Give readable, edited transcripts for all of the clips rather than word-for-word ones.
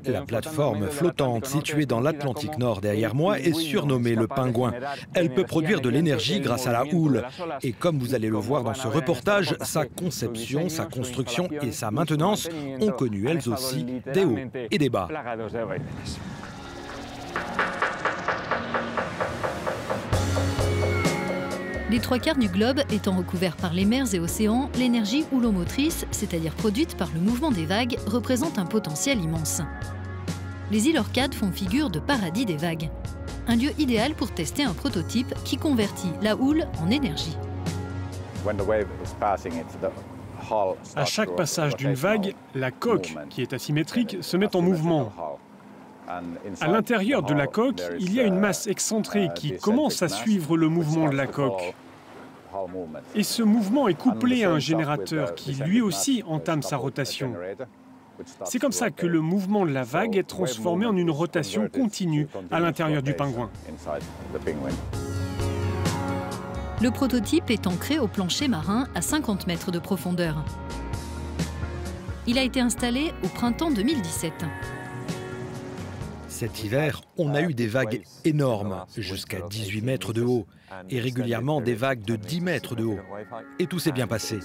La plateforme flottante située dans l'Atlantique Nord derrière moi est surnommée le Pingouin. Elle peut produire de l'énergie grâce à la houle. Et comme vous allez le voir dans ce reportage, sa conception, sa construction et sa maintenance ont connu elles aussi des hauts et des bas. Les 3/4 du globe étant recouverts par les mers et océans, l'énergie houlomotrice, c'est-à-dire produite par le mouvement des vagues, représente un potentiel immense. Les îles Orcades font figure de paradis des vagues. Un lieu idéal pour tester un prototype qui convertit la houle en énergie. À chaque passage d'une vague, la coque, qui est asymétrique, se met en mouvement. À l'intérieur de la coque, il y a une masse excentrée qui commence à suivre le mouvement de la coque. Et ce mouvement est couplé à un générateur qui lui aussi entame sa rotation. C'est comme ça que le mouvement de la vague est transformé en une rotation continue à l'intérieur du pingouin. Le prototype est ancré au plancher marin à 50 mètres de profondeur. Il a été installé au printemps 2017. Cet hiver, on a eu des vagues énormes, jusqu'à 18 mètres de haut, et régulièrement des vagues de 10 mètres de haut. Et tout s'est bien passé.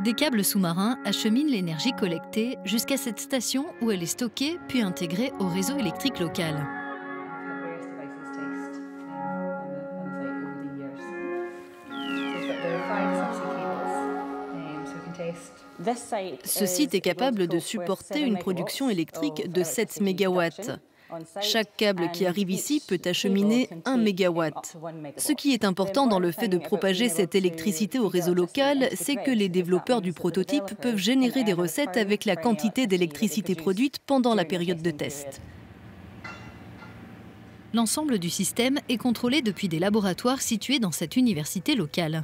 Des câbles sous-marins acheminent l'énergie collectée jusqu'à cette station où elle est stockée puis intégrée au réseau électrique local. Ce site est capable de supporter une production électrique de 7 MW. Chaque câble qui arrive ici peut acheminer 1 MW. Ce qui est important dans le fait de propager cette électricité au réseau local, c'est que les développeurs du prototype peuvent générer des recettes avec la quantité d'électricité produite pendant la période de test. L'ensemble du système est contrôlé depuis des laboratoires situés dans cette université locale.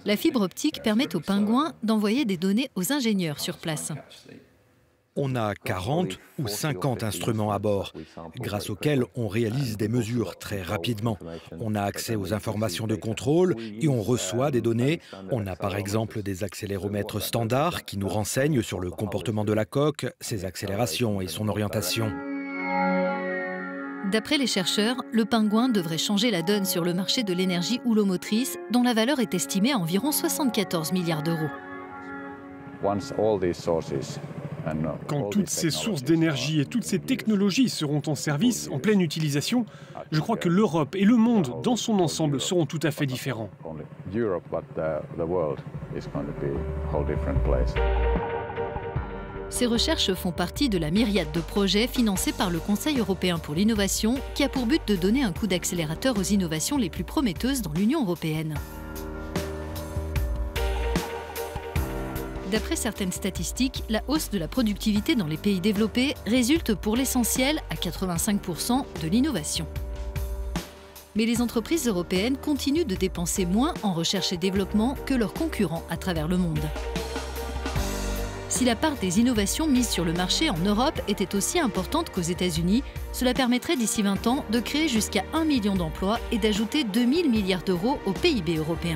La fibre optique permet aux pingouins d'envoyer des données aux ingénieurs sur place. On a 40 ou 50 instruments à bord, grâce auxquels on réalise des mesures très rapidement. On a accès aux informations de contrôle et on reçoit des données. On a par exemple des accéléromètres standards qui nous renseignent sur le comportement de la coque, ses accélérations et son orientation. D'après les chercheurs, le pingouin devrait changer la donne sur le marché de l'énergie houlomotrice, dont la valeur est estimée à environ 74 milliards d'euros. Quand toutes ces sources d'énergie et toutes ces technologies seront en service, en pleine utilisation, je crois que l'Europe et le monde dans son ensemble seront tout à fait différents. Ces recherches font partie de la myriade de projets financés par le Conseil européen pour l'innovation, qui a pour but de donner un coup d'accélérateur aux innovations les plus prometteuses dans l'Union européenne. D'après certaines statistiques, la hausse de la productivité dans les pays développés résulte pour l'essentiel à 85% de l'innovation. Mais les entreprises européennes continuent de dépenser moins en recherche et développement que leurs concurrents à travers le monde. Si la part des innovations mises sur le marché en Europe était aussi importante qu'aux États-Unis, cela permettrait d'ici 20 ans de créer jusqu'à 1 million d'emplois et d'ajouter 2 000 milliards d'euros au PIB européen.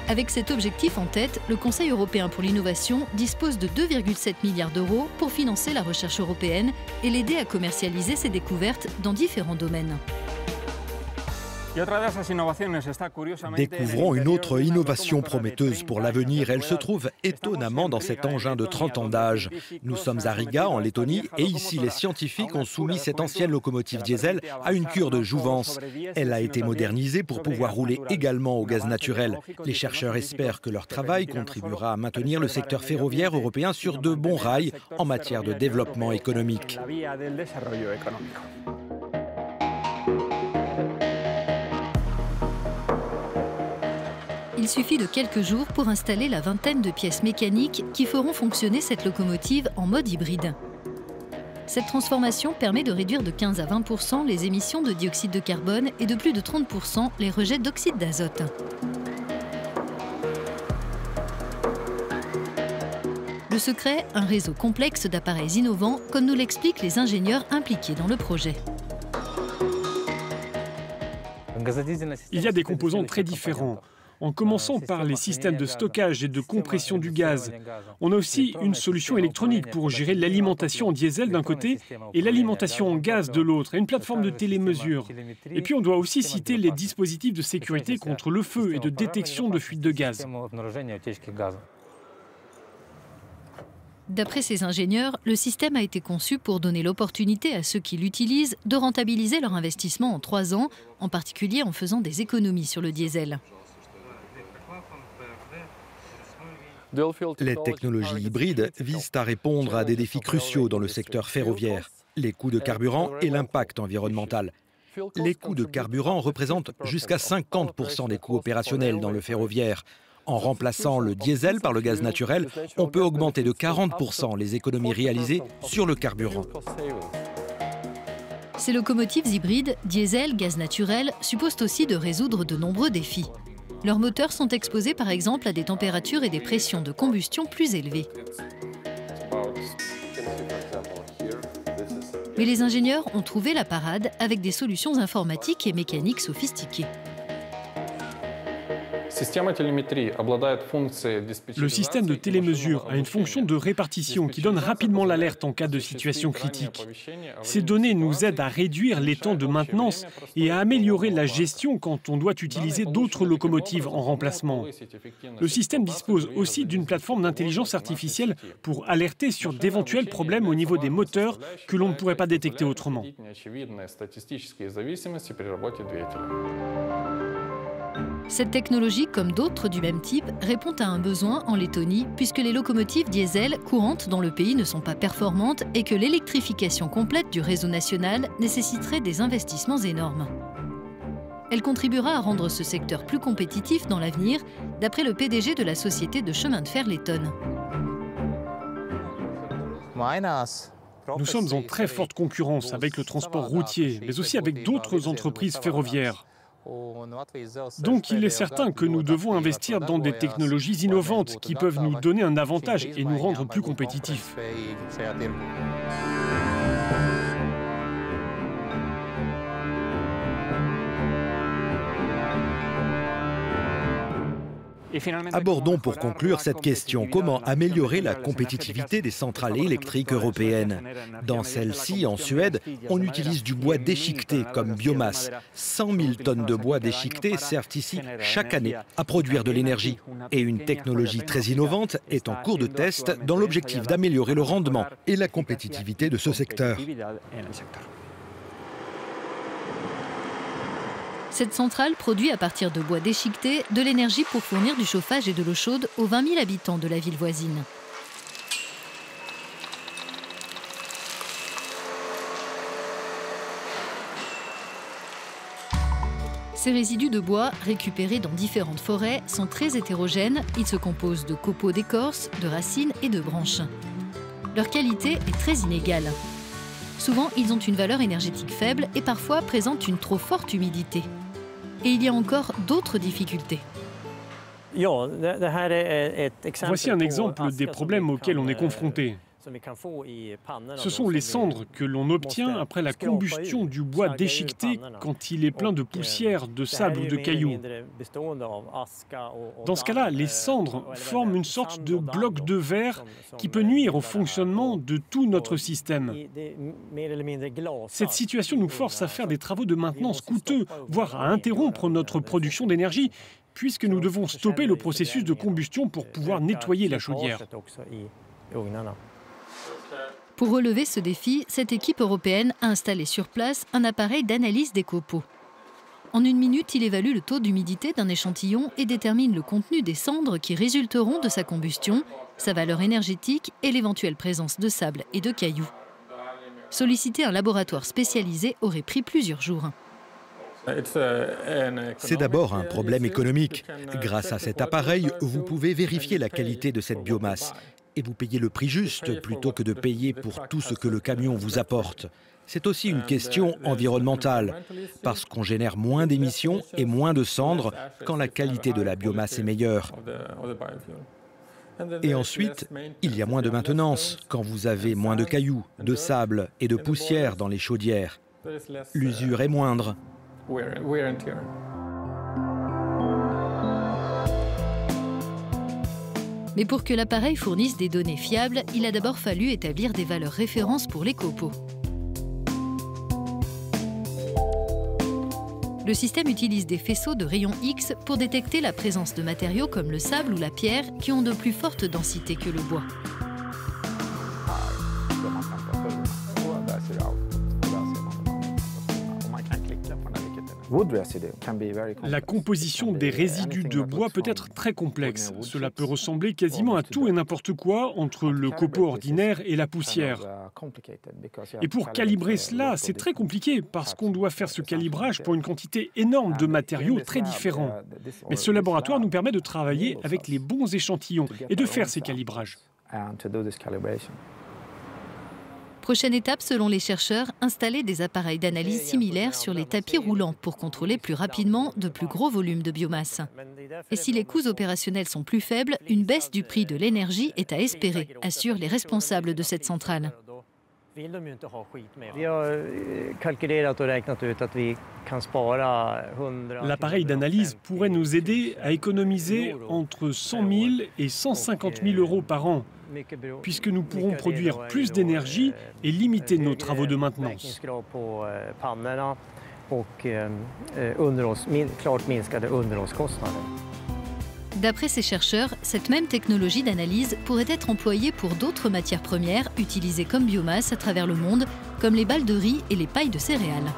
Avec cet objectif en tête, le Conseil européen pour l'innovation dispose de 2,7 milliards d'euros pour financer la recherche européenne et l'aider à commercialiser ses découvertes dans différents domaines. Découvrons une autre innovation prometteuse pour l'avenir. Elle se trouve étonnamment dans cet engin de 30 ans d'âge. Nous sommes à Riga, en Lettonie, et ici les scientifiques ont soumis cette ancienne locomotive diesel à une cure de jouvence. Elle a été modernisée pour pouvoir rouler également au gaz naturel. Les chercheurs espèrent que leur travail contribuera à maintenir le secteur ferroviaire européen sur de bons rails en matière de développement économique. Il suffit de quelques jours pour installer la vingtaine de pièces mécaniques qui feront fonctionner cette locomotive en mode hybride. Cette transformation permet de réduire de 15 à 20% les émissions de dioxyde de carbone et de plus de 30% les rejets d'oxyde d'azote. Le secret, un réseau complexe d'appareils innovants, comme nous l'expliquent les ingénieurs impliqués dans le projet. Il y a des composants très différents. en commençant par les systèmes de stockage et de compression du gaz. On a aussi une solution électronique pour gérer l'alimentation en diesel d'un côté et l'alimentation en gaz de l'autre, et une plateforme de télémesure. Et puis on doit aussi citer les dispositifs de sécurité contre le feu et de détection de fuite de gaz. D'après ces ingénieurs, le système a été conçu pour donner l'opportunité à ceux qui l'utilisent de rentabiliser leur investissement en 3 ans, en particulier en faisant des économies sur le diesel. Les technologies hybrides visent à répondre à des défis cruciaux dans le secteur ferroviaire, les coûts de carburant et l'impact environnemental. Les coûts de carburant représentent jusqu'à 50% des coûts opérationnels dans le ferroviaire. En remplaçant le diesel par le gaz naturel, on peut augmenter de 40% les économies réalisées sur le carburant. Ces locomotives hybrides, diesel, gaz naturel, supposent aussi de résoudre de nombreux défis. Leurs moteurs sont exposés par exemple à des températures et des pressions de combustion plus élevées. Mais les ingénieurs ont trouvé la parade avec des solutions informatiques et mécaniques sophistiquées. Le système de télémesure a une fonction de répartition qui donne rapidement l'alerte en cas de situation critique. Ces données nous aident à réduire les temps de maintenance et à améliorer la gestion quand on doit utiliser d'autres locomotives en remplacement. Le système dispose aussi d'une plateforme d'intelligence artificielle pour alerter sur d'éventuels problèmes au niveau des moteurs que l'on ne pourrait pas détecter autrement. Cette technologie, comme d'autres du même type, répond à un besoin en Lettonie puisque les locomotives diesel courantes dans le pays ne sont pas performantes et que l'électrification complète du réseau national nécessiterait des investissements énormes. Elle contribuera à rendre ce secteur plus compétitif dans l'avenir, d'après le PDG de la société de chemin de fer lettonne. Nous sommes en très forte concurrence avec le transport routier, mais aussi avec d'autres entreprises ferroviaires. Donc il est certain que nous devons investir dans des technologies innovantes qui peuvent nous donner un avantage et nous rendre plus compétitifs. Abordons pour conclure cette question. Comment améliorer la compétitivité des centrales électriques européennes? Dans celle-ci, en Suède, on utilise du bois déchiqueté comme biomasse. 100 000 tonnes de bois déchiqueté servent ici chaque année à produire de l'énergie. Et une technologie très innovante est en cours de test dans l'objectif d'améliorer le rendement et la compétitivité de ce secteur. Cette centrale produit à partir de bois déchiqueté de l'énergie pour fournir du chauffage et de l'eau chaude aux 20 000 habitants de la ville voisine. Ces résidus de bois, récupérés dans différentes forêts, sont très hétérogènes. Ils se composent de copeaux d'écorce, de racines et de branches. Leur qualité est très inégale. Souvent, ils ont une valeur énergétique faible et parfois présentent une trop forte humidité. Et il y a encore d'autres difficultés. Voici un exemple des problèmes auxquels on est confronté. Ce sont les cendres que l'on obtient après la combustion du bois déchiqueté quand il est plein de poussière, de sable ou de cailloux. Dans ce cas-là, les cendres forment une sorte de bloc de verre qui peut nuire au fonctionnement de tout notre système. Cette situation nous force à faire des travaux de maintenance coûteux, voire à interrompre notre production d'énergie, puisque nous devons stopper le processus de combustion pour pouvoir nettoyer la chaudière. Pour relever ce défi, cette équipe européenne a installé sur place un appareil d'analyse des copeaux. En 1 minute, il évalue le taux d'humidité d'un échantillon et détermine le contenu des cendres qui résulteront de sa combustion, sa valeur énergétique et l'éventuelle présence de sable et de cailloux. Solliciter un laboratoire spécialisé aurait pris plusieurs jours. C'est d'abord un problème économique. Grâce à cet appareil, vous pouvez vérifier la qualité de cette biomasse. Et vous payez le prix juste plutôt que de payer pour tout ce que le camion vous apporte. C'est aussi une question environnementale, parce qu'on génère moins d'émissions et moins de cendres quand la qualité de la biomasse est meilleure. Et ensuite, il y a moins de maintenance quand vous avez moins de cailloux, de sable et de poussière dans les chaudières. L'usure est moindre. Mais pour que l'appareil fournisse des données fiables, il a d'abord fallu établir des valeurs références pour les copeaux. Le système utilise des faisceaux de rayons X pour détecter la présence de matériaux comme le sable ou la pierre qui ont de plus fortes densités que le bois. La composition des résidus de bois peut être très complexe. Cela peut ressembler quasiment à tout et n'importe quoi entre le copeau ordinaire et la poussière. Et pour calibrer cela, c'est très compliqué parce qu'on doit faire ce calibrage pour une quantité énorme de matériaux très différents. Mais ce laboratoire nous permet de travailler avec les bons échantillons et de faire ces calibrages. Prochaine étape, selon les chercheurs, installer des appareils d'analyse similaires sur les tapis roulants pour contrôler plus rapidement de plus gros volumes de biomasse. Et si les coûts opérationnels sont plus faibles, une baisse du prix de l'énergie est à espérer, assurent les responsables de cette centrale. L'appareil d'analyse pourrait nous aider à économiser entre 100 000 et 150 000 euros par an, puisque nous pourrons produire plus d'énergie et limiter nos travaux de maintenance. D'après ces chercheurs, cette même technologie d'analyse pourrait être employée pour d'autres matières premières utilisées comme biomasse à travers le monde, comme les balles de riz et les pailles de céréales.